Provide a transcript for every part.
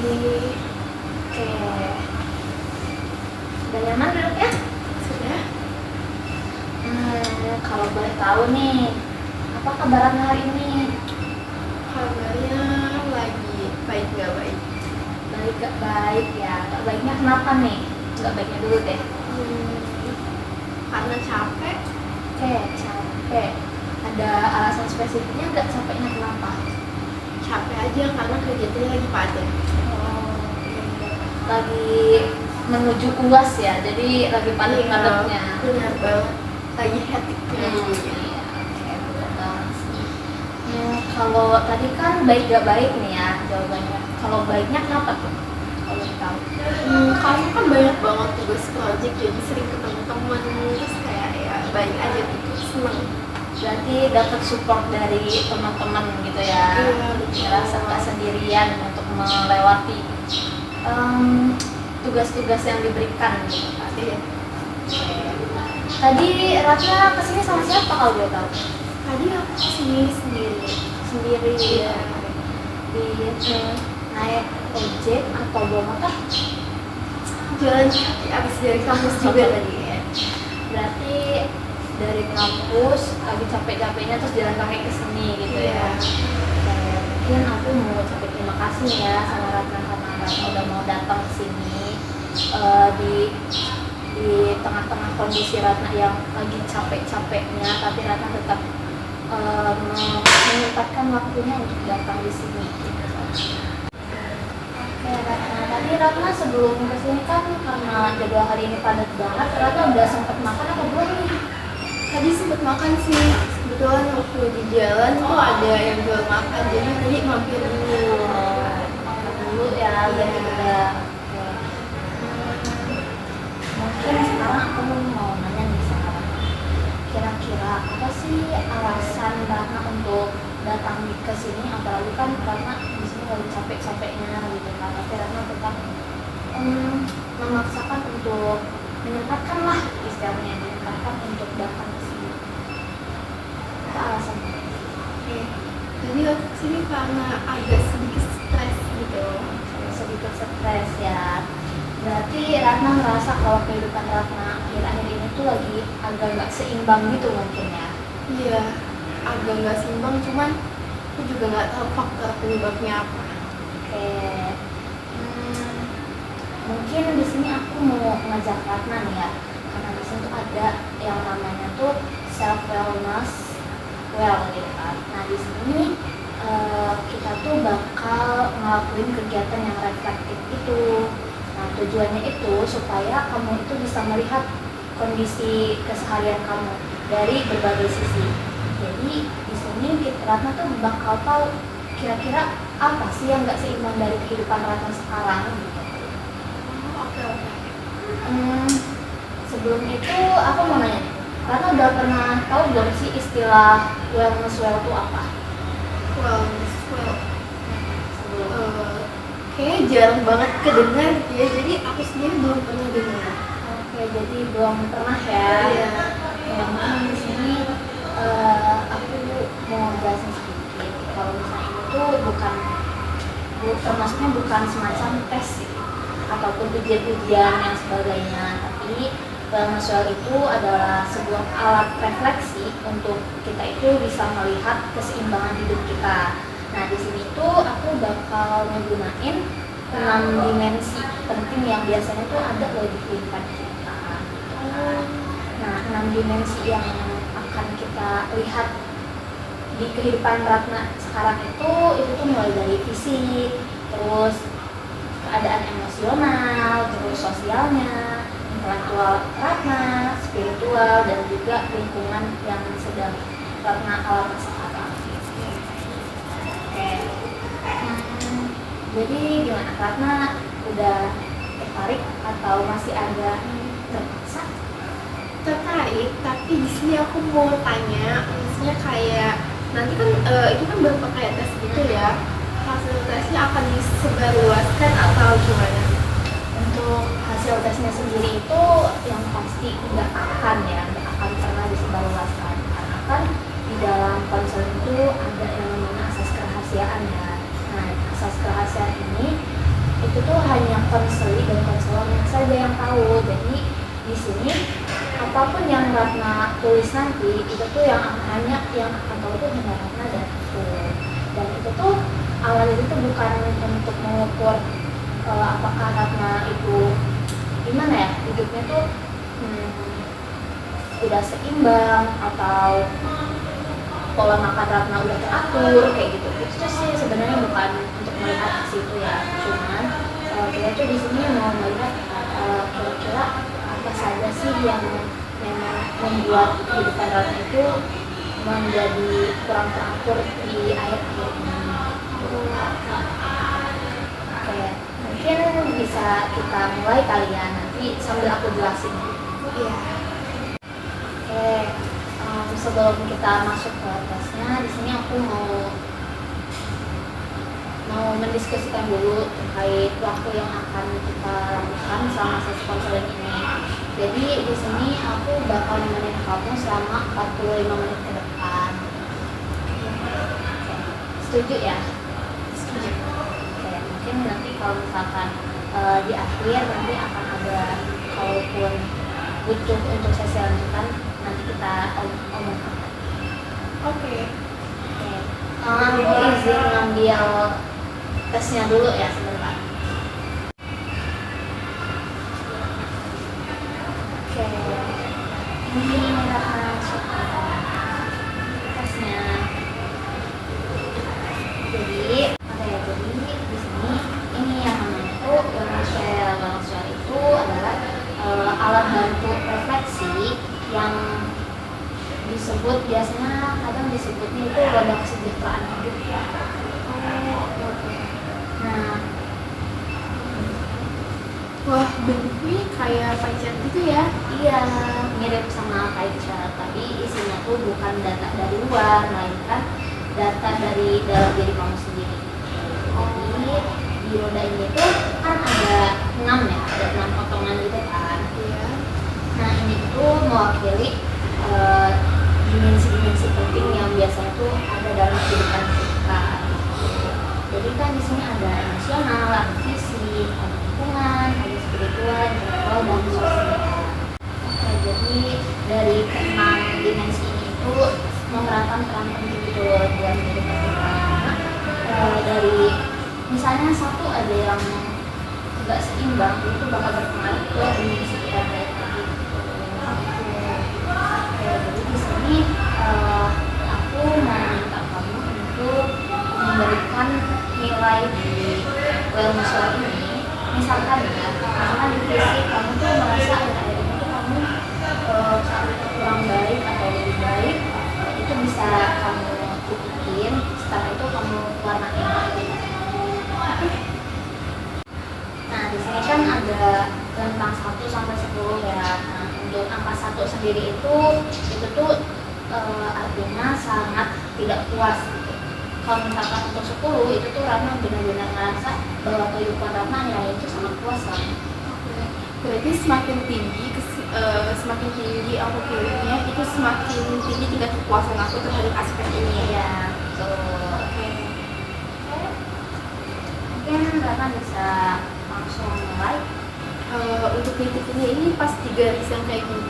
sih. Oke. Udah nyaman duduknya? Sudah. Kalau boleh tahu nih, apa kabar hari ini? Kabarnya lagi baik nggak baik? Baik gak baik ya? Gak baiknya kenapa nih? Gak baiknya dulu deh. Karena capek. Oke, capek. Ada alasan spesifiknya nggak capeknya kenapa? Capek aja karena kegiatannya lagi padat. Oh, lagi menuju UAS ya, jadi lagi padat-padatnya. Benar banget. Lagi hektiknya. Iya, oke, betul banget sih. Kalau tadi kan baik gak baik nih ya jawabannya. Kalau baiknya kenapa tuh? Kalau boleh tahu. Kamu kan banyak banget tugas project, jadi sering ketemu teman, terus kayak ya baik aja gitu, seneng. Berarti dapat support dari teman-teman gitu ya. Iya, betul. Ngerasa gak sendirian untuk melewati tugas-tugas yang diberikan gitu kan. Iya. Tadi Ratna kesini sama siapa kalau boleh tahu? Tadi aku kesini sendiri. Sendiri Iya. di naik ojek atau bawa motor? Jalan kaki abis dari kampus juga tadi ya. Berarti dari kampus lagi capek-capeknya terus jalan kaki ke sini gitu ya. Mungkin aku mau ucapin terima kasih nih ya sama Ratna karena Ratna udah mau datang ke sini di tengah-tengah kondisi Ratna yang lagi capek-capeknya, tapi Ratna tetap menyempatkan waktunya untuk datang di sini. Oke, Ratna. Tadi Ratna sebelum kesini kan karena jadwal hari ini padat banget, Ratna udah sempat makan apa belum nih? Tadi sempet makan sih, kebetulan waktu di jalan tuh ada yang jual makan, jadi tadi mampir dulu. Makan dulu ya, biar udah. Mungkin sekarang aku mau nanya nih sama Ratna. Kira-kira apa sih alasan Ratna untuk datang ke sini? Apalagi kan Ratna di sini lagi capek-capeknya gitu kan, tapi Ratna tetap memaksakan untuk menyempatkan lah istilahnya, menyempatkan untuk datang ke sini. Apa alasannya? Jadi aku kesini karena agak sedikit stres gitu. Sedikit stres ya. Berarti Ratna ngerasa kalau kehidupan Ratna akhir-akhir ini tuh lagi agak nggak seimbang gitu mungkin ya. Iya, agak nggak seimbang, cuman aku juga nggak tahu faktor penyebabnya apa. Oke. Mungkin di sini aku mau ngajak Ratna nih ya, karena di sini tuh ada yang namanya tuh self wellness, gitu kan. Nah di sini kita tuh bakal ngelakuin kegiatan yang reflektif itu. Nah tujuannya itu supaya kamu itu bisa melihat kondisi keseharian kamu dari berbagai sisi. Jadi di sini Ratna tuh bakal tahu kira-kira apa sih yang nggak seimbang dari kehidupan Ratna sekarang gitu. Oke. Sebelum itu aku mau nanya nih, Ratna udah pernah tahu belum sih istilah wellness itu apa? Wellness, Sebelum. kayaknya jarang banget kedengar gitu ya, jadi aku sendiri belum pernah dengar. Oke, jadi belum pernah ya. Iya. Ya, mungkin di sini aku mau jelasin sedikit. Kalau misalnya ini tuh termasuknya bukan semacam tes sih, ataupun ujian-ujian yang sebagainya, tapi wellness itu adalah sebuah alat refleksi untuk kita itu bisa melihat keseimbangan hidup kita. Nah di sini tuh aku bakal menggunakan 6 dimensi penting yang biasanya tuh ada loh di kehidupan kita. Nah 6 dimensi yang akan kita lihat di kehidupan Ratna sekarang itu tuh mulai dari fisik, terus keadaan emosional, terus sosialnya, intelektual Ratna, spiritual, dan juga lingkungan yang sedang Ratna alami sekarang. Oke. Jadi gimana, Ratna udah tertarik atau masih agak terpaksa? Tertarik, tapi di sini aku mau tanya, maksudnya kayak nanti kan itu kan berupa kayak tes gitu ya, hasil tesnya akan disebarluaskan atau gimana? Untuk hasil tesnya sendiri itu yang pasti nggak akan pernah disebarluaskan, karena kan di dalam ponsel itu ada yang namanya asas kerahasiaan ya. Nah asas kerahasiaan ini itu tuh hanya konseli dan konselornya saja yang tahu. Jadi di sini apapun yang Ratna tulis nanti itu tuh yang hanya yang akan tahu tuh hanya Ratna dan aku. Dan itu tuh alat itu tuh bukan untuk mengukur apakah Ratna itu gimana ya hidupnya tuh udah seimbang atau pola makan Ratna udah teratur kayak gitu. Itu sih sebenarnya bukan untuk melihat ke situ ya. Cuman kita tuh di sini mau melihat kira-kira apa saja sih yang memang membuat kehidupan Ratna itu menjadi kurang teratur di akhir-akhir ini. Oke, mungkin bisa kita mulai kali ya, nanti sambil aku jelasin. Iya. Oke, sebelum kita masuk ke tesnya, di sini aku mau mendiskusikan dulu terkait waktu yang akan kita lakukan selama sesi konseling ini. Jadi di sini aku bakal nemenin kamu selama 45 menit ke depan. Oke, setuju ya? Setuju. Oke, mungkin nanti kalau misalkan di akhir nanti akan ada, kalaupun butuh untuk sesi lanjutan nanti kita omongkan. Oke. Aku izin ngambil tesnya dulu ya sebentar. Oke, ini adalah tesnya. Jadi di sini ini yang namanya itu Wellenschel itu adalah alat bantu refleksi yang disebut biasanya kadang disebutnya itu roda kesejahteraan hidup ya. Nah, Wah, bentuknya kayak pie chart gitu ya. iya, mirip sama pie chart, tapi isinya tuh bukan data dari luar, melainkan data dari dalam diri kamu sendiri. Jadi di roda ini tuh kan ada 6 ya, ada 6 potongan gitu kan. Iya. Nah ini tuh mewakili dimensi-dimensi penting yang biasanya tuh ada dalam kehidupan kita. Jadi kan di sini ada emosional, ada fisik, ada lingkungan, ada spiritual, intelektual, dan sosial. Oke, jadi dari keenam dimensi ini itu memerankan peran penting gitu loh dalam kehidupan kita. Dari misalnya satu ada yang nggak seimbang, itu bakal berpengaruh ke dimensi kita kayak tadi. Jadi di sini aku mau minta kamu untuk memberikan nilai di Wellenschel ini. Misalkan ya, misalkan di fisik kamu tuh merasa akhir-akhir ini tuh kamu saat itu kurang baik atau lebih baik, itu bisa kamu titikin. Setelah itu kamu warnain. Nah di sini kan ada tentang 1 sampai 10 ya. Nah, untuk angka 1 sendiri itu tuh artinya sangat tidak puas gitu. Kalau misalkan untuk 10 itu tuh Ratna benar-benar ngerasa bahwa kehidupan Ratna ya itu sangat puas lah. Berarti semakin tinggi aku pilihnya, itu semakin tinggi tingkat kepuasan aku terhadap aspek ini. Iya, betul. Mungkin Ratna bisa langsung mulai. Untuk titiknya ini pas 3 garis yang kayak gini.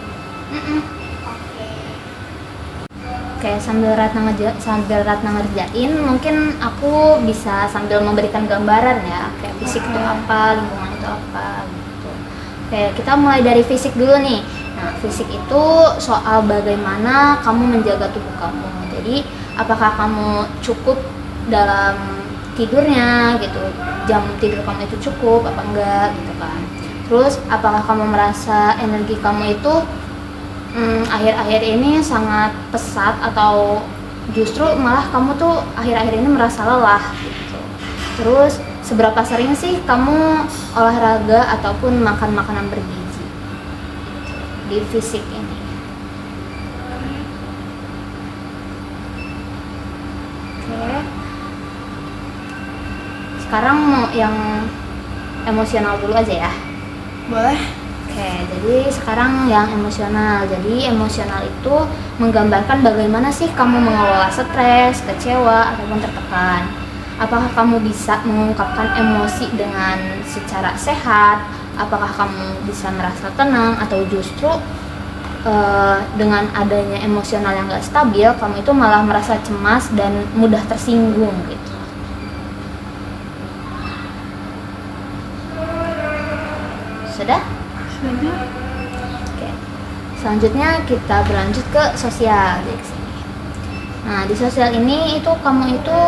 Oke, sambil Ratna ngerjain, mungkin aku bisa sambil memberikan gambaran ya, kayak fisik itu apa, lingkungan itu apa gitu. Oke, kita mulai dari fisik dulu nih. Nah, fisik itu soal bagaimana kamu menjaga tubuh kamu. Jadi, apakah kamu cukup dalam tidurnya gitu, jam tidur kamu itu cukup apa enggak gitu kan. Terus, apakah kamu merasa energi kamu itu akhir-akhir ini sangat pesat atau justru malah kamu tuh akhir-akhir ini merasa lelah gitu. Terus seberapa sering sih kamu olahraga ataupun makan makanan bergizi di fisik ini. Oke. Sekarang mau yang emosional dulu aja ya. Boleh. Oke, jadi sekarang yang emosional. Jadi emosional itu menggambarkan bagaimana sih kamu mengelola stres, kecewa, ataupun tertekan. Apakah kamu bisa mengungkapkan emosi dengan secara sehat? Apakah kamu bisa merasa tenang, atau justru dengan adanya emosional yang gak stabil, kamu itu malah merasa cemas dan mudah tersinggung gitu. Sudah? Sudah. Oke. Selanjutnya kita berlanjut ke sosial di sini. Nah, di sosial ini itu kamu itu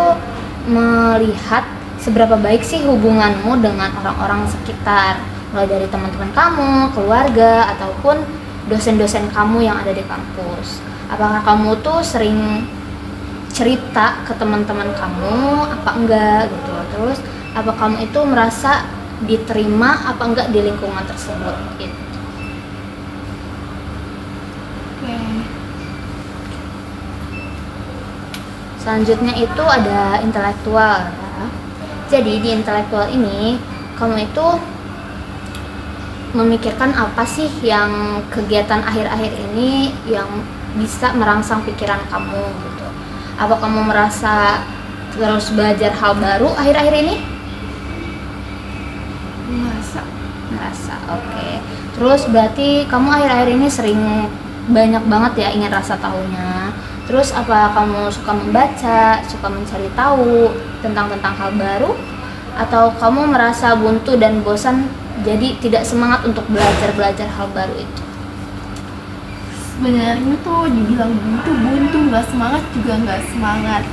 melihat seberapa baik sih hubunganmu dengan orang-orang sekitar, mulai dari teman-teman kamu, keluarga, ataupun dosen-dosen kamu yang ada di kampus. Apakah kamu tuh sering cerita ke teman-teman kamu apa enggak gitu. Terus apa kamu itu merasa diterima apa enggak di lingkungan tersebut gitu. Oke. Selanjutnya itu ada intelektual ya. Jadi di intelektual ini kamu itu memikirkan apa sih yang kegiatan akhir-akhir ini yang bisa merangsang pikiran kamu gitu. Apa kamu merasa terus belajar hal baru akhir-akhir ini? Merasa, oke. Terus berarti kamu akhir-akhir ini sering banyak banget ya ingin rasa tahunya. Terus apa kamu suka membaca, suka mencari tahu tentang hal baru, atau kamu merasa buntu dan bosan jadi tidak semangat untuk belajar hal baru itu? Sebenarnya tuh dibilang buntu nggak semangat juga nggak semangat.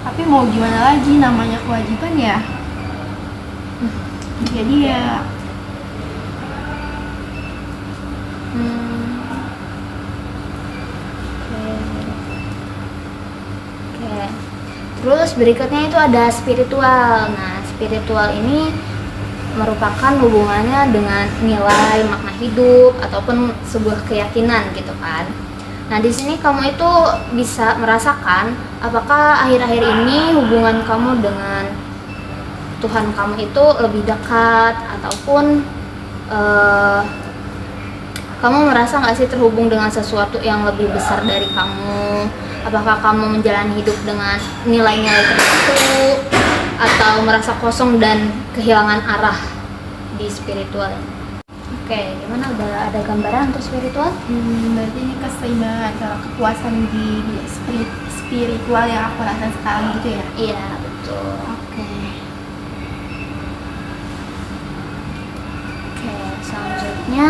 Tapi mau gimana lagi, namanya kewajiban ya. Jadi ya Oke. Terus berikutnya itu ada spiritual. Nah, spiritual ini merupakan hubungannya dengan nilai, makna hidup, ataupun sebuah keyakinan gitu kan. Nah, di sini kamu itu bisa merasakan apakah akhir-akhir ini hubungan kamu dengan Tuhan kamu itu lebih dekat, ataupun kamu merasa nggak sih terhubung dengan sesuatu yang lebih besar dari kamu? Apakah kamu menjalani hidup dengan nilai-nilai tertentu, atau merasa kosong dan kehilangan arah di spiritual? Oke, gimana, udah ada gambaran untuk spiritual? berarti ini keseimbangan antara kepuasan di spiritual yang aku rasain sekarang gitu ya. Iya, betul. Oke. Oke, selanjutnya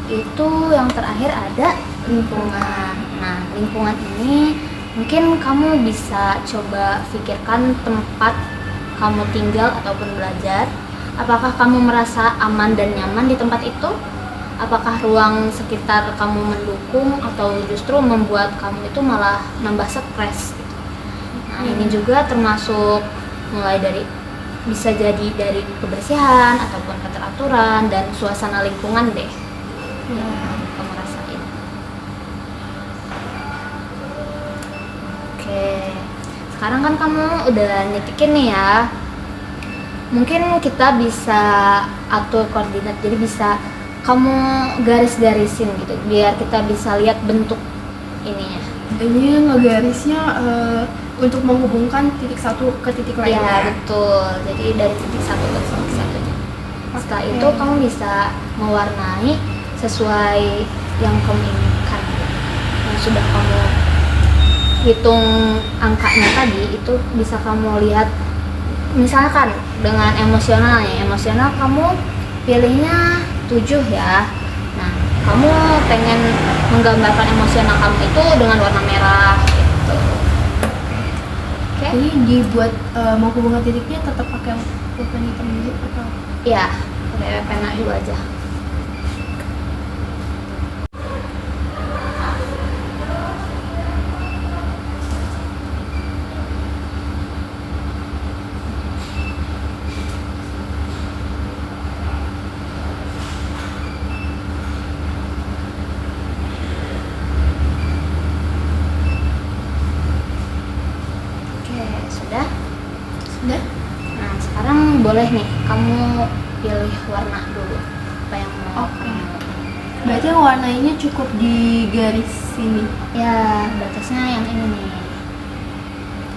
itu yang terakhir ada lingkungan. Nah, lingkungan ini mungkin kamu bisa coba pikirkan tempat kamu tinggal ataupun belajar. Apakah kamu merasa aman dan nyaman di tempat itu? Apakah ruang sekitar kamu mendukung atau justru membuat kamu itu malah nambah stres gitu. Nah, ini juga termasuk mulai dari, bisa jadi dari kebersihan ataupun keteraturan dan suasana lingkungan deh. Kamu rasain. Oke, sekarang kan kamu udah nyetikin nih ya. Mungkin kita bisa atur koordinat, jadi bisa kamu garis-garisin gitu biar kita bisa lihat bentuk ininya. Ini ngegarisnya untuk menghubungkan titik satu ke titik lain. Ya, betul. Jadi dari titik satu ke titik satunya. Setelah itu kamu bisa mewarnai sesuai yang kamu inginkan. Yang sudah kamu hitung angkanya tadi, itu bisa kamu lihat. Misalkan dengan emosionalnya, emosional kamu pilihnya 7 ya. Nah, kamu pengen menggambarkan emosional kamu itu dengan warna merah gitu. Oke. Jadi dibuat menghubungkan titiknya tetap pakai pulpen hitam dulu atau? Iya, pakai pena dulu aja. Sudah? Sudah? Nah, sekarang boleh nih kamu pilih warna dulu. Apa yang mau? Oke. Berarti yang warnanya cukup di garis sini. Ya, batasnya yang ini nih.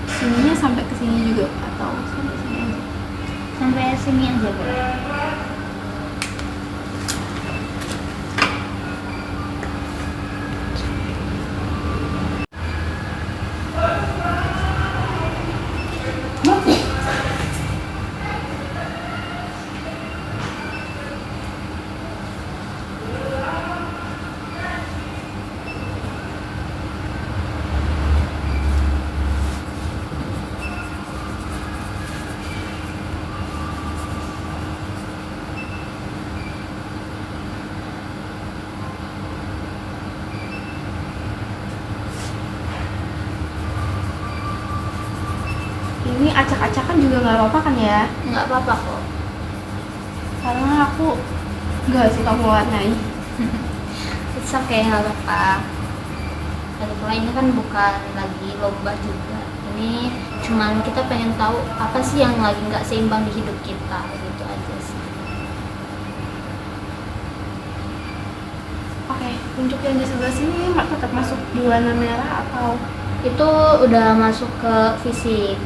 Sininya sampai ke sini juga atau sampai kasih mie aja boleh. Ini acak-acakan juga nggak apa-apa kan ya? Nggak apa-apa kok. Karena aku nggak suka mewarnai. It's okay, nggak apa-apa. Lagi pula ini kan bukan lagi lomba juga. Ini cuman kita pengen tahu apa sih yang lagi nggak seimbang di hidup kita, gitu aja sih. Oke, untuk yang di sebelah sini tetap masuk di warna merah atau Itu udah masuk ke fisik.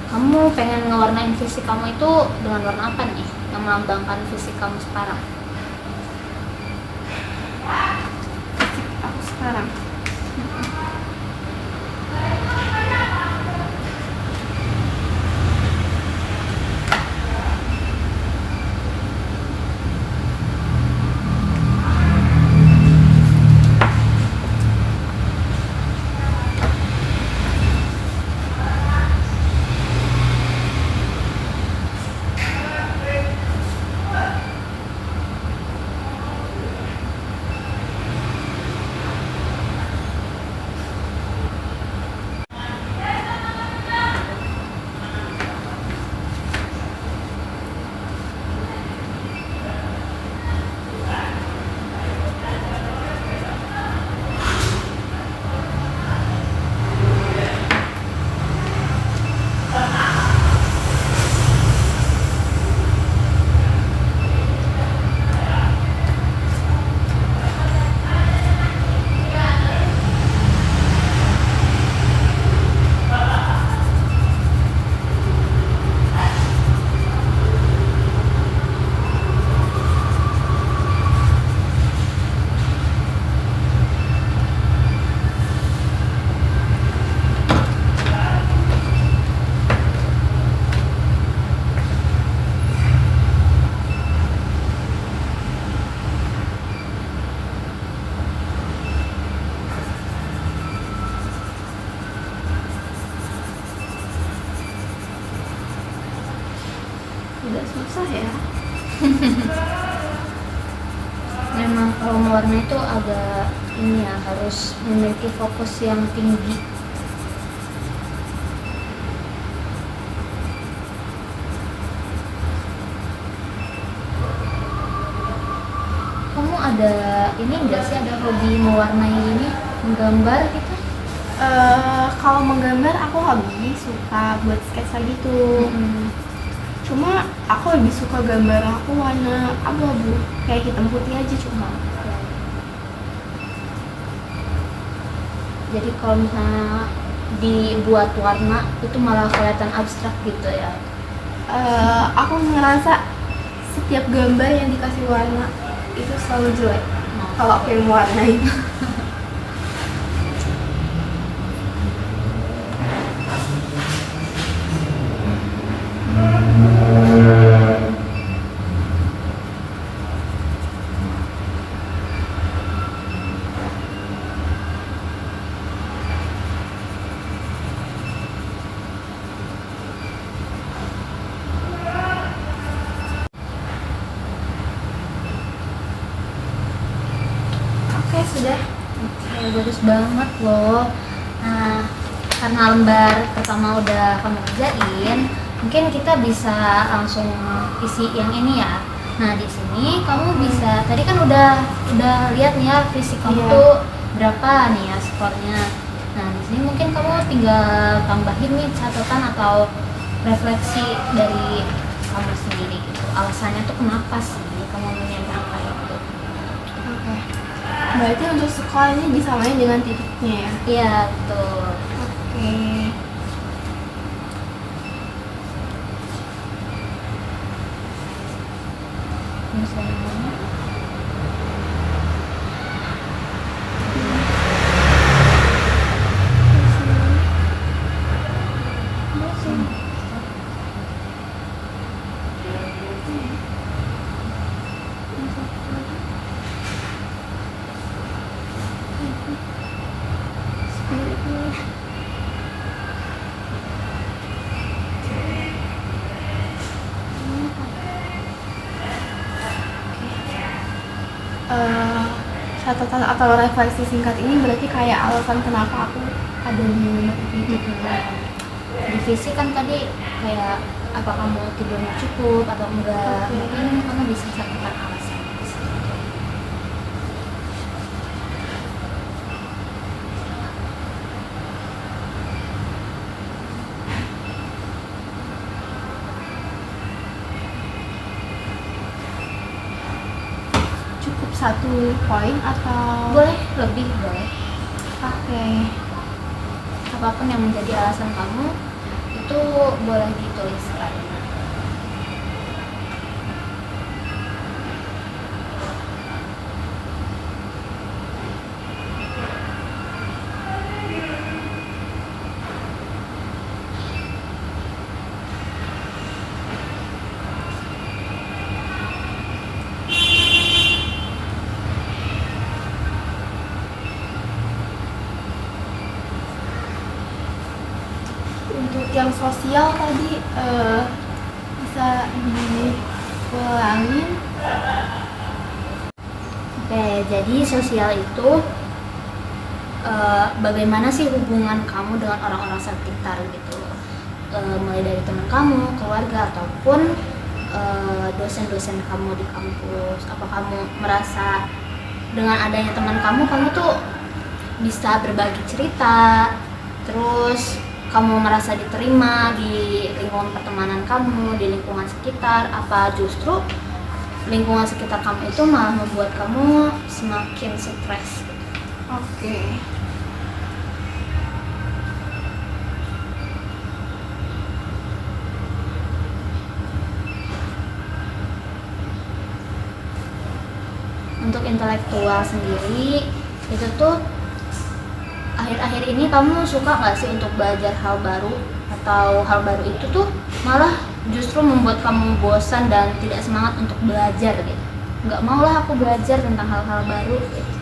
Kamu pengen ngewarnain fisik kamu itu dengan warna apa nih yang melambangkan fisik kamu sekarang? aku sekarang? Tidak susah ya. Memang kalau mewarna itu agak ini ya, harus memiliki fokus yang tinggi. Kamu ada ini enggak sih, ada hobi mewarnai ini, menggambar gitu? Kalau menggambar aku hobi, suka buat sketsa gitu. Cuma aku lebih suka gambar aku warna abu-abu, kayak hitam putih aja cuma. Jadi kalau misalnya dibuat warna itu malah kelihatan abstrak gitu ya. Aku ngerasa setiap gambar yang dikasih warna itu selalu jelek kalau aku yang mewarnai. Oke, sudah. Oke, bagus banget loh. Nah, karena lembar pertama udah kamu kerjain, mungkin kita bisa langsung isi yang ini ya. Nah, di sini kamu bisa, tadi kan udah lihat nih ya fisik kamu Iya. tuh berapa nih ya skornya. Nah, di sini mungkin kamu tinggal tambahin nih catatan atau refleksi dari kamu sendiri gitu. Alasannya tuh kenapa sih kamu memilih angka itu? Oke. Berarti untuk skor ini disamain dengan titiknya ya? Iya, betul. Oke. misalnya. Catatan atau refleksi singkat ini berarti kayak alasan kenapa aku ada di itu. Di fisik kan tadi kayak apa kamu tidurnya cukup atau enggak, mungkin kamu bisa satukan alasan di situ. Cukup 1 poin atau Boleh lebih, boleh. Oke. Apapun yang menjadi alasan kamu itu boleh dituliskan. Untuk yang sosial tadi bisa diulangin. Oke, jadi sosial itu bagaimana sih hubungan kamu dengan orang-orang sekitar gitu, mulai dari teman kamu, keluarga, ataupun dosen-dosen kamu di kampus. Apa kamu merasa dengan adanya teman kamu tuh bisa berbagi cerita, terus kamu merasa diterima di lingkungan pertemanan kamu, di lingkungan sekitar, apa justru lingkungan sekitar kamu itu malah membuat kamu semakin stres? Oke. Untuk intelektual sendiri itu tuh akhir-akhir ini kamu suka nggak sih untuk belajar hal baru, atau hal baru itu tuh malah justru membuat kamu bosan dan tidak semangat untuk belajar gitu? Nggak mau lah aku belajar tentang hal-hal baru gitu.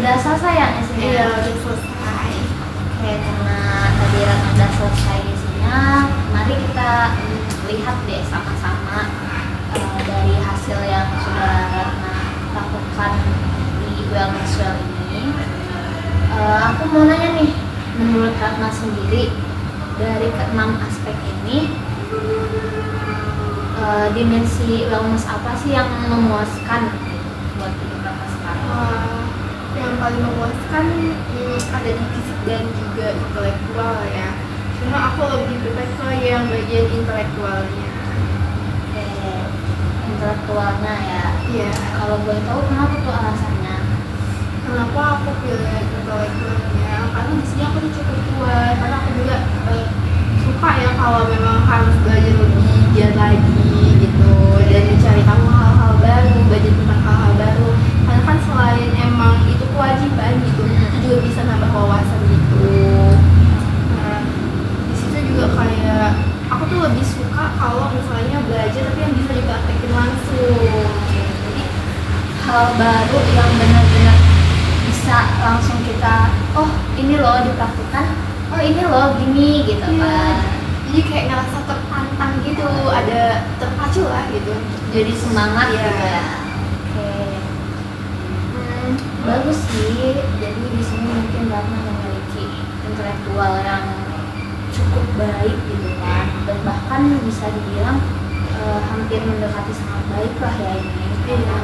Udah selesai ya isinya? Iya, udah selesai. Oke, karena tadi Ratna udah selesai isinya, mari kita lihat deh sama-sama dari hasil yang sudah Ratna lakukan di Wellness Well ini. Aku mau nanya nih, menurut Ratna sendiri dari ke-6 aspek ini, dimensi wellness apa sih yang memuaskan buat hidup Ratna sekarang? Yang paling memuaskan ada di fisik dan juga intelektual ya. Cuma aku lebih prefer ke yang bagian intelektualnya. Oke, intelektualnya ya. Iya. Kalau boleh tahu kenapa tuh alasannya? Kenapa aku pilih intelektualnya? Karena di sini aku tuh cukup kuat. Karena aku juga suka ya kalau memang harus belajar lebih giat lagi gitu dan mencari tahu hal aku tuh lebih suka kalau misalnya belajar tapi yang bisa dipraktekin langsung. Jadi Hal baru yang benar-benar bisa langsung kita, oh ini loh dipraktikkan, oh ini loh gini gitu iya, kan. jadi kayak ngerasa tertantang gitu, ada terpacu lah gitu. Jadi semangat Iya. gitu ya. Oke. Bagus sih. Jadi di sini mungkin Ratna memiliki intelektual yang cukup baik gitu kan, dan bahkan bisa dibilang hampir mendekati sangat baik lah ya ini. Iya.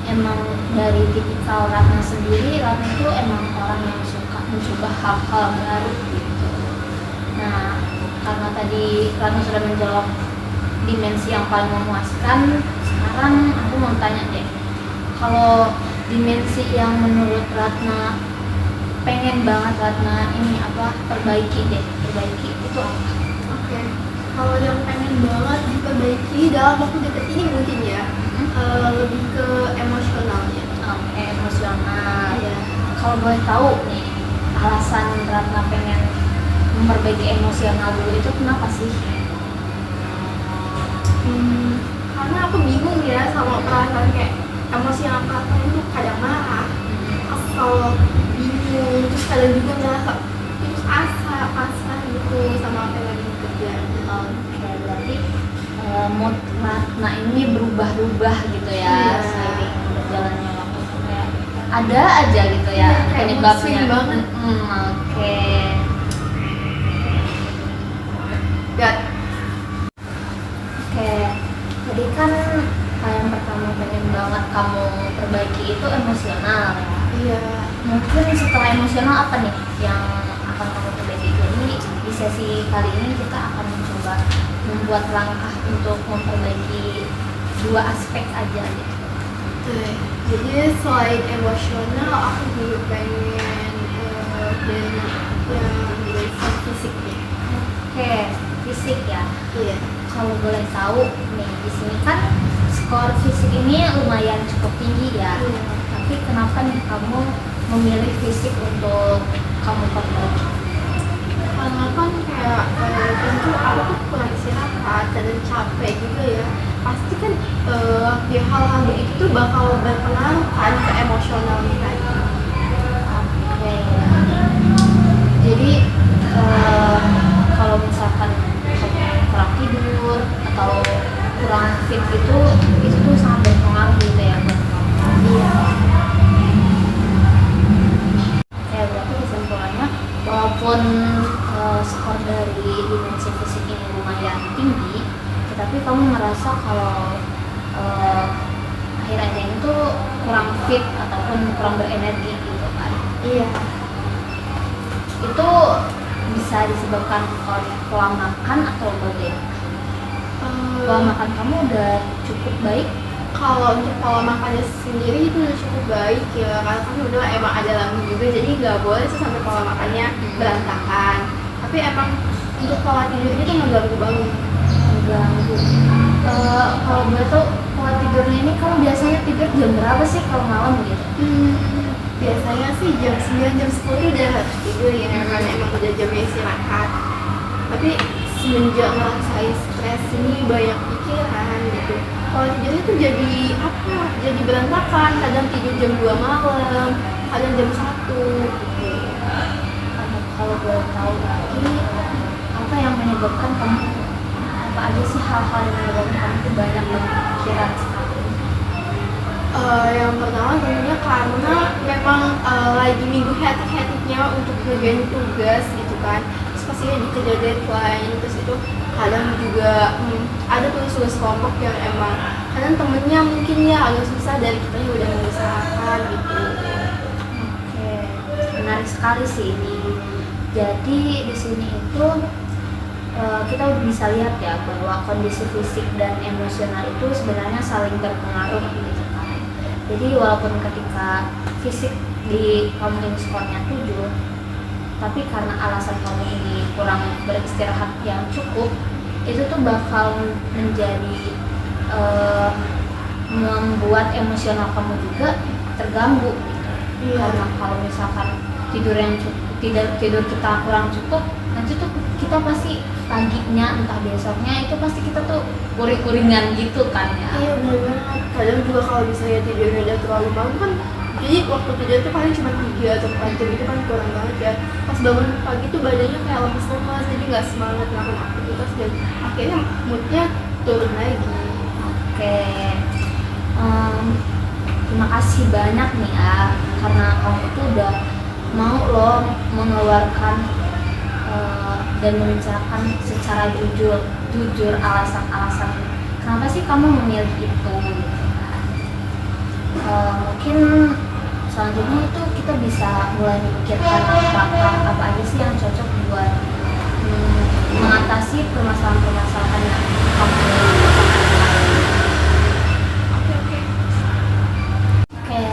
Emang dari tipikal Ratna sendiri, Ratna itu emang orang yang suka mencoba hal-hal baru gitu. Nah, karena tadi Ratna sudah menjawab dimensi yang paling memuaskan, sekarang aku mau tanya deh, kalau dimensi yang menurut Ratna pengen banget Ratna ini apa perbaiki itu apa? Oke. Kalau yang pengen banget diperbaiki dalam waktu dekat ini mungkin ya, lebih ke emosionalnya. Oke, emosional. Iya. Kalau boleh tahu nih, alasan Ratna pengen memperbaiki emosional dulu itu kenapa sih? Karena aku bingung ya sama perasaan kayak emosi yang aku rasain itu kadang marah, kesel, bingung, terus kadang juga ngerasa putus asa, pasrah gitu sama apa yang lagi dikerjain. Oke, berarti mood Ratna ini berubah-ubah gitu ya, Iya. seiring berjalannya waktu. Kayak ada aja gitu ya Iya, kayak penyebabnya. swing banget. Oke. Dan Oke, tadi kan hal yang pertama pengen banget kamu perbaiki itu emosional ya. iya, Mungkin setelah emosional apa nih yang akan kamu perbaiki? Jadi di sesi kali ini kita akan mencoba membuat langkah untuk memperbaiki dua aspek aja gitu. oke. Jadi selain emosional, aku juga pengen dari yang fisiknya. Oke, fisik ya. Iya. Kalau boleh tahu nih, di sini kan skor fisik ini lumayan cukup tinggi ya. Iya. Tapi kenapa nih kamu memilih fisik untuk kamu perbaiki? Karena kan kayak tentu aku tuh kurang istirahat dan capek juga ya, pasti kan ya hal-hal begitu tuh bakal berpengaruh kan ke emosional tadi. Oke. Jadi kalau misalkan kamu kurang tidur atau kurang fit itu tuh sangat berpengaruh gitu ya buat kamu. Iya. Ya berarti kesimpulannya, walaupun skor dari dimensi fisik ini lumayan tinggi, tetapi kamu merasa kalau akhir-akhir ini tuh kurang fit ataupun kurang berenergi gitu kan. Iya. Itu bisa disebabkan oleh pola makan atau bagaimana? Pola makan kamu udah cukup baik? Kalau untuk pola makannya sendiri itu udah cukup baik ya, karena kan udah emang ada lambung juga, jadi nggak boleh sih sampai pola makannya berantakan. Tapi emang untuk pola tidurnya tuh mengganggu banget. Mengganggu. Kalau boleh tahu pola tidurnya ini kamu biasanya tidur jam berapa sih kalau malam gitu? Biasanya sih jam 9, jam 10 udah harus tidur ya, karena emang udah jamnya istirahat. Tapi semenjak ngerasain stres ini banyak pikiran gitu, kalau tidurnya tuh jadi apa? Jadi berantakan, kadang tidur jam 2 malam, kadang jam 1 gitu. Kalau boleh tahu lagi, apa yang menyebabkan kamu, apa aja sih hal-hal yang menyebabkan kamu tuh banyak berpikiran sekali? Yang pertama tentunya karena memang lagi minggu hektik-hektiknya untuk ngerjain tugas gitu kan, terus pastinya dikejar deadline, terus itu kadang juga ada tugas-tugas kelompok yang emang kadang temennya mungkin ya agak susah dari kita yang udah mengusahakan gitu. Oke, menarik sekali sih ini. Jadi di sini itu kita bisa lihat ya bahwa kondisi fisik dan emosional itu sebenarnya saling berpengaruh gitu kan. Jadi walaupun ketika fisik di kamu ini skornya 7, tapi karena alasan kamu ini kurang beristirahat yang cukup, itu tuh bakal menjadi membuat emosional kamu juga terganggu gitu. Iya. Karena kalau misalkan tidur yang cukup, tidur kita kurang cukup, nanti tuh kita pasti paginya entah besoknya itu pasti kita tuh uring-uringan gitu kan ya. Iya bener banget. Kadang juga kalau misalnya tidurnya udah terlalu malam kan, jadi waktu tidur tuh paling cuma 3 atau 4 jam, itu kan kurang banget ya. Pas bangun pagi tuh badannya kayak lemes-lemes, jadi nggak semangat melakukan aktivitas dan akhirnya moodnya turun lagi. Oke. Terima kasih banyak nih ya karena kamu tuh udah mau loh mengeluarkan dan membicarakan secara jujur alasan-alasan kenapa sih kamu memilih itu gitu kan. Mungkin selanjutnya itu kita bisa mulai memikirkan apa aja sih yang cocok buat mengatasi permasalahan-permasalahan yang kamu rasakan. Oke,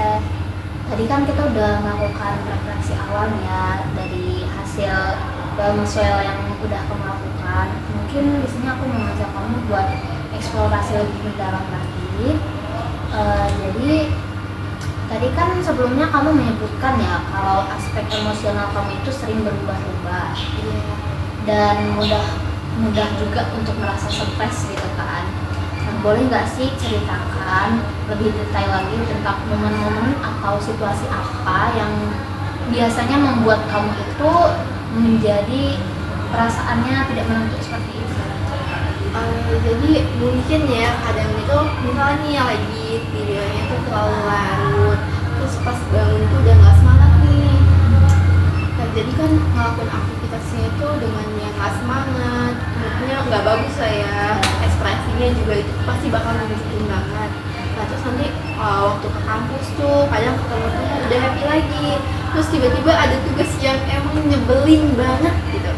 tadi kan kita udah melakukan refleksi awal ya dari hasil soal yang udah kamu lakukan. Mungkin di sini aku mau ngajak kamu buat eksplorasi lebih mendalam lagi. Jadi tadi kan sebelumnya kamu menyebutkan ya kalau aspek emosional kamu itu sering berubah-ubah dan mudah juga untuk merasa stres gitu kan. Nah, boleh nggak sih ceritakan lebih detail lagi tentang momen-momen atau situasi apa yang biasanya membuat kamu itu menjadi perasaannya tidak menentu seperti itu? Jadi mungkin ya kadang itu misalnya nih lagi tidurnya tuh terlalu larut, terus pas bangun tuh udah nggak semangat nih. Nah, jadi kan ngelakuin aktivitasnya itu dengan yang nggak semangat, moodnya nggak bagus lah ya, ekspresinya juga itu pasti bakal nunjukin banget. Nah terus nanti waktu ke kampus tuh kadang ketemu temen udah happy lagi, terus tiba-tiba ada tugas yang emang nyebelin banget gitu,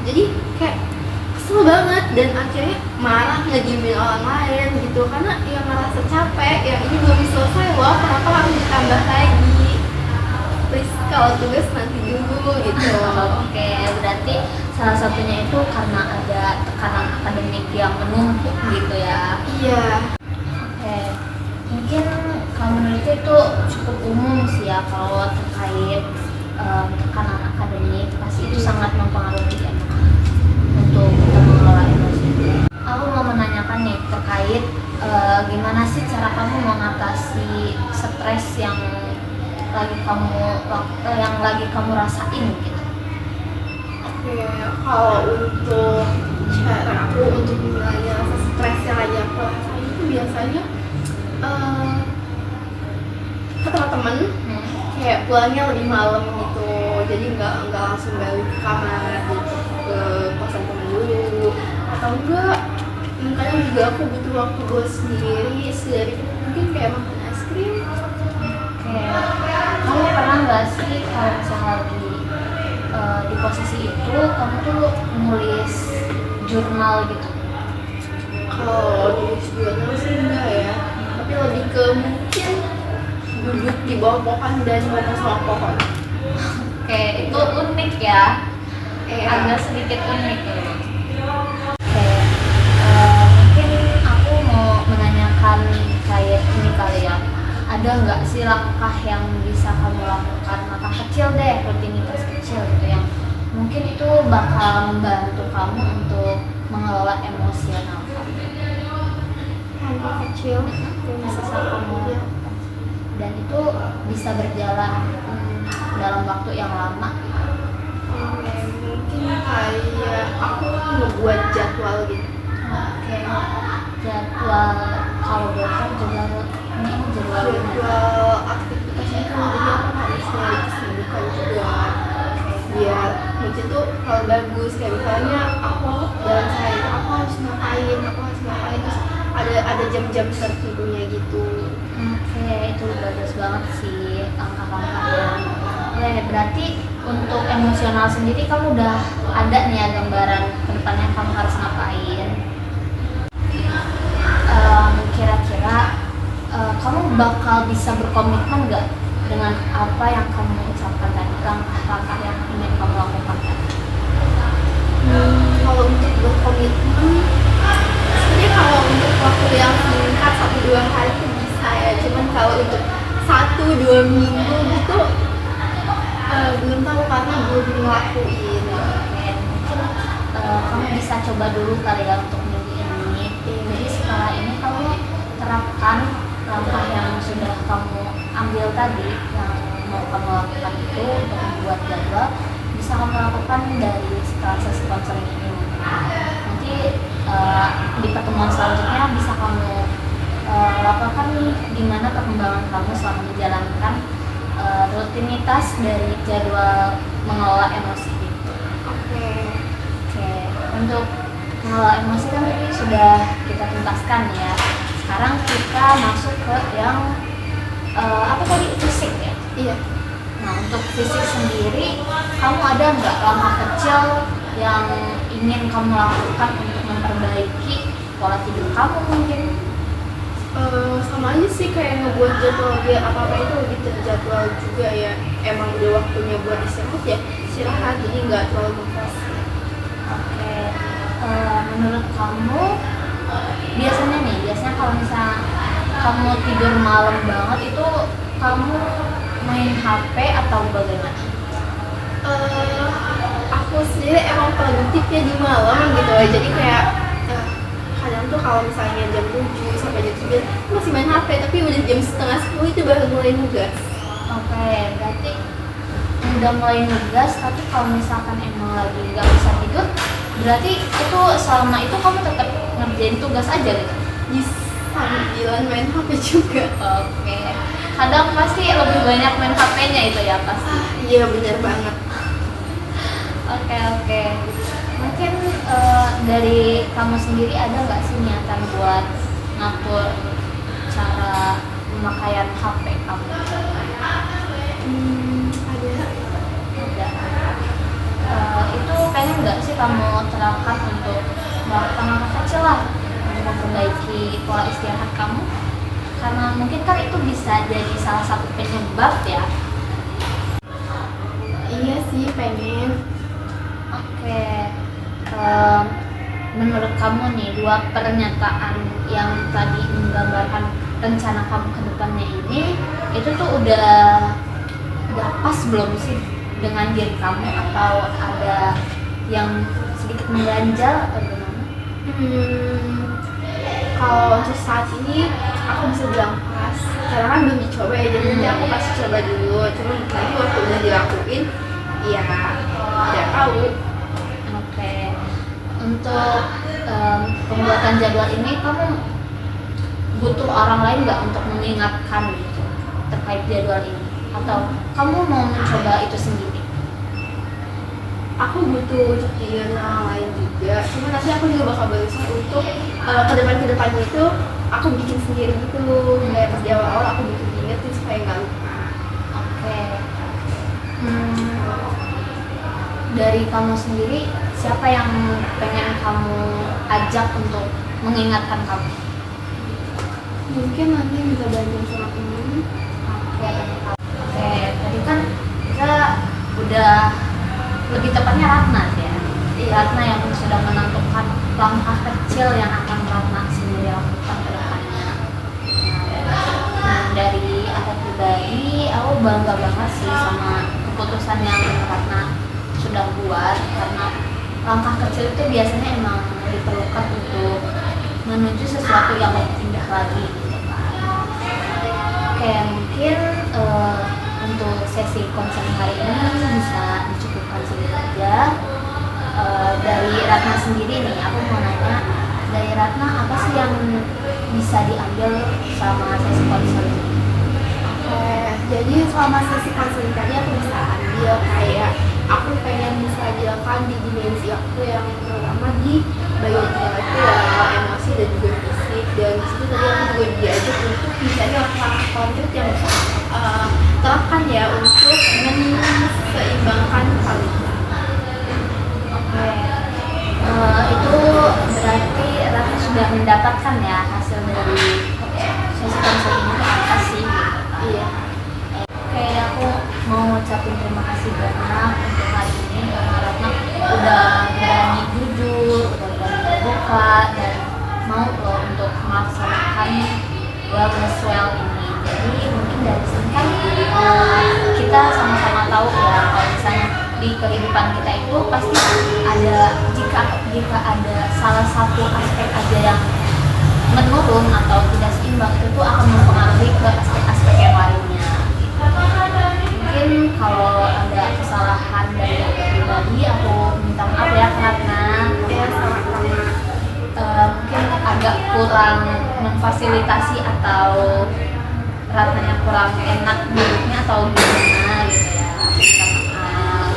jadi kayak kesel banget dan akhirnya marah ngediemin orang lain gitu karena yang ngerasa capek ya, ini belum selesai loh, kenapa harus ditambah lagi, please kalau tugas nanti dulu gitu. Oke, berarti salah satunya itu karena ada tekanan akademik yang menumpuk gitu ya. Iya. Oke, mungkin kalau menurut itu cukup umum sih ya kalau terkait tekanan akademik pasti itu sangat mempengaruhi ya untuk kita mengelola emosi. Aku mau menanyakan nih terkait gimana sih cara kamu mengatasi stres yang lagi kamu rasain gitu. Oke, kalau untuk cara aku untuk mengurangi rasa stres yang lagi aku rasain itu biasanya ke teman-teman, kayak pulangnya lebih malam gitu, jadi nggak langsung balik ke kamar gitu, ke kosan temen dulu, atau enggak kadang juga aku butuh waktu buat sendiri mungkin kayak makan es krim. Oke, kamu pernah nggak sih kalau misalnya lagi di posisi itu kamu tuh nulis jurnal gitu? Kalau nulis jurnal sih enggak ya, tapi lebih ke mungkin duduk di bawah pohon dan ngomong sama pohon. Oke, itu unik ya, agak sedikit unik. Oke, mungkin aku mau menanyakan kayak ini kali ya, ada nggak sih langkah yang bisa kamu lakukan, langkah kecil deh, rutinitas kecil gitu yang mungkin itu bakal membantu kamu untuk mengelola emosional kamu? Langkah kecil yang bisa kamu lakukan dan itu bisa berjalan dalam waktu yang lama. Oke, mungkin kayak aku ngebuat jadwal gitu. Oke, jadwal kalau dokter jadwal aktivitasnya kan, jadi aku harus nyari kesibukan juga biar moodnya tuh kalau bagus, kayak misalnya aku dalam sehari itu aku harus ngapain, terus ada jam-jam tertentunya gitu. Oke, itu bagus banget sih langkah-langkahnya. Oke, berarti untuk emosional sendiri kamu udah ada nih ya gambaran kedepannya kamu harus ngapain. Kira-kira kamu bakal bisa berkomitmen nggak dengan apa yang kamu ucapkan tadi, langkah-langkah yang ingin kamu lakukan tadi? Kalau untuk berkomitmen, sebenarnya kalau untuk waktu yang singkat 1-2 hari itu bisa ya, cuman kalau untuk 1-2 minggu gitu belum tahu karena belum ngelakuin. Mungkin kamu bisa coba dulu kali ya untuk minggu ini. Jadi setelah ini kamu terapkan langkah yang sudah kamu ambil tadi, yang mau kamu lakukan itu untuk membuat jadwal, bisa kamu lakukan dari setelah sesi konseling ini. Nanti di pertemuan selanjutnya bisa kamu laporkan nih gimana perkembangan kamu selama menjalankan rutinitas dari jadwal mengelola emosi itu. Oke. Oke, untuk mengelola emosi kan tadi sudah kita tuntaskan ya. Sekarang kita masuk ke yang apa tadi, fisik ya? Iya. Nah, untuk fisik sendiri, kamu ada nggak langkah kecil yang ingin kamu lakukan untuk memperbaiki pola tidur kamu mungkin? Sama aja sih kayak ngebuat jadwal biar apa-apa itu lebih terjadwal juga ya. Emang udah waktunya buat istirahat ya istirahat, jadi nggak terlalu ngepas. Oke, menurut kamu biasanya kalau misalnya kamu tidur malam banget itu kamu main HP atau bagaimana? Aku sendiri emang produktifnya di malam gitu ya, jadi kayak kadang tuh kalau misalnya jam 7 sampai jam 9 aku masih main HP, tapi udah jam setengah 10 itu baru mulai nugas. Oke, berarti udah mulai nugas, tapi kalau misalkan emang lagi nggak bisa tidur, berarti itu selama itu kamu tetap ngerjain tugas aja gitu? Sambilan main HP juga. Oke, kadang pasti lebih banyak main HP-nya itu ya pasti. Iya benar banget. Oke. Mungkin dari kamu sendiri ada nggak sih niatan buat ngatur cara pemakaian HP kamu? Ada. Itu pengen nggak sih kamu terapkan untuk melakukan langkah kecil lah untuk memperbaiki pola istirahat kamu? Karena mungkin kan itu bisa jadi salah satu penyebab ya. Iya sih pengen. Oke, menurut kamu nih dua pernyataan yang tadi menggambarkan rencana kamu ke depannya ini, itu tuh udah pas belum sih dengan diri kamu, atau ada yang sedikit mengganjal atau gimana? Kalau untuk saat ini aku bisa bilang pas, karena kan belum dicoba ya, jadi nanti aku pasti coba dulu. Cuma nanti waktu udah dilakuin, ya tidak tahu. Oke, untuk pembuatan jadwal ini kamu butuh orang lain nggak untuk mengingatkan gitu terkait jadwal ini, atau kamu mau mencoba itu sendiri? Aku butuh cekidin orang lain juga, cuma nanti aku juga bakal berusaha untuk kedepannya itu aku bikin sendiri gitu, kayak pas di awal aku bikin ingetin supaya nggak lupa. Oke. Dari kamu sendiri, siapa yang pengen kamu ajak untuk mengingatkan kamu? Mungkin nanti bisa bantu sama temen. Oke, tadi kan kita udah, lebih tepatnya Ratna ya. Ratna yang sudah menentukan langkah kecil yang akan Ratna sendiri lakukan ke depannya. Nah, dari aku pribadi, aku bangga banget sih sama keputusan yang Ratna sudah buat, karena langkah kecil itu biasanya emang diperlukan untuk menuju sesuatu yang lebih indah lagi gitu kan. Oke, mungkin untuk sesi konseling hari ini bisa dicukupkan segitu aja. Dari Ratna sendiri nih, aku mau nanya, dari Ratna apa sih yang bisa diambil sama sesi konseling ini? Jadi selama sesi konseling tadi aku bisa ambil kayak aku pengen menstabilkan di dimensi aku yang pertama di bagian itu ya emosi dan juga fisik, dan disitu tadi aku juga diajak untuk misalnya langkah konkret yang bisa terapkan ya untuk menseimbangkan hal itu. Oke, itu berarti Ratna sudah mendapatkan ya hasil dari sesi konseling ini apa sih? Iya. Oke, aku mau ucapin terima kasih banyak untuk hari ini, karena Ratna udah berani jujur, udah berani terbuka, dan mau loh untuk melaksanakan wellness well ini. Jadi mungkin dari sini kan kita sama-sama tahu ya, kalau misalnya di kehidupan kita itu pasti ada, jika jika ada salah satu aspek aja yang menurun atau tidak seimbang, itu tuh akan mempengaruhi ke aspek-aspek yang lainnya gitu. Mungkin kalau ada kesalahan dari aku pribadi, aku minta maaf ya karena Ya sama-sama. mungkin agak kurang memfasilitasi atau rasanya kurang enak duduknya atau gimana gitu ya. Minta maaf.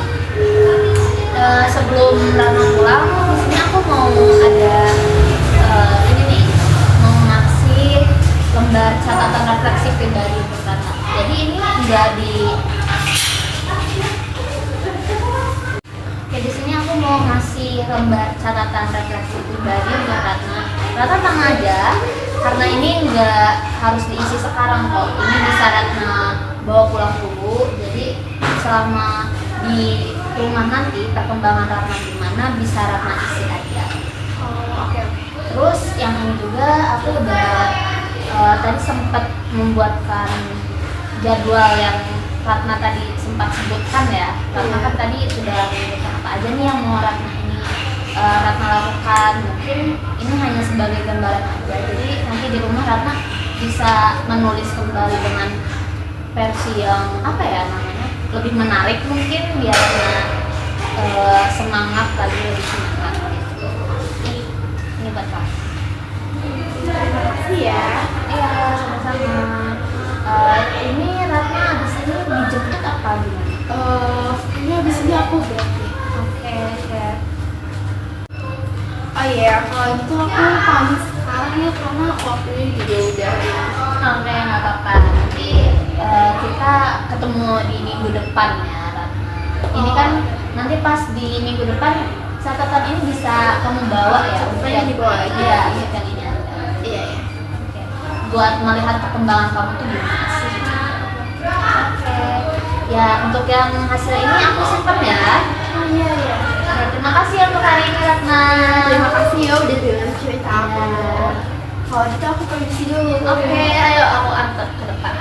Sebelum Rana pulang, di sini aku mau ada ini nih, mau ngasih lembar catatan refleksi pribadi untuk Rana. Jadi ini enggak di di sini aku mau ngasih lembar catatan refleksi pribadi untuk Ratna. Ratna tenang aja, karena ini nggak harus diisi sekarang kok. Ini bisa Ratna bawa pulang dulu. Jadi selama di rumah nanti perkembangan Ratna gimana bisa Ratna isi aja. Oh, oke. Terus yang ini juga aku udah tadi sempat membuatkan jadwal yang Ratna tadi sempat sebutkan ya. Ratna kan tadi sudah menyebutkan apa aja nih yang mau Ratna ini Ratna lakukan. Mungkin ini hanya sebagai gambaran aja. Jadi nanti di rumah Ratna bisa menulis kembali dengan versi yang apa ya namanya, lebih menarik mungkin biar Ratna semangat lagi, lebih semangat gitu. Ini buat kamu. Terima kasih ya. Iya, sama-sama. Ini Ratna abis ini dijemput apa gimana? Ini abis ini aku berarti. Oke. Oh iya, kalau gitu aku pamit sekarang ya karena waktunya juga udah. Oke, nggak apa-apa. Nanti kita ketemu di minggu depan ya, Ratna. Ini kan nanti pas di minggu depan catatan ini bisa kamu bawa ya. Catatan yang dibawa aja. Iya, yang ini ada. Iya. Oke. Buat melihat perkembangan kamu tuh gimana sih? Oke. Ya, untuk yang hasil ini aku simpan ya. Oh iya. Oke, terima kasih ya untuk hari ini Ratna. Terima kasih ya udah dengerin cerita aku. Iya. Kalau gitu aku permisi dulu. Oke, ayo aku antar ke depan.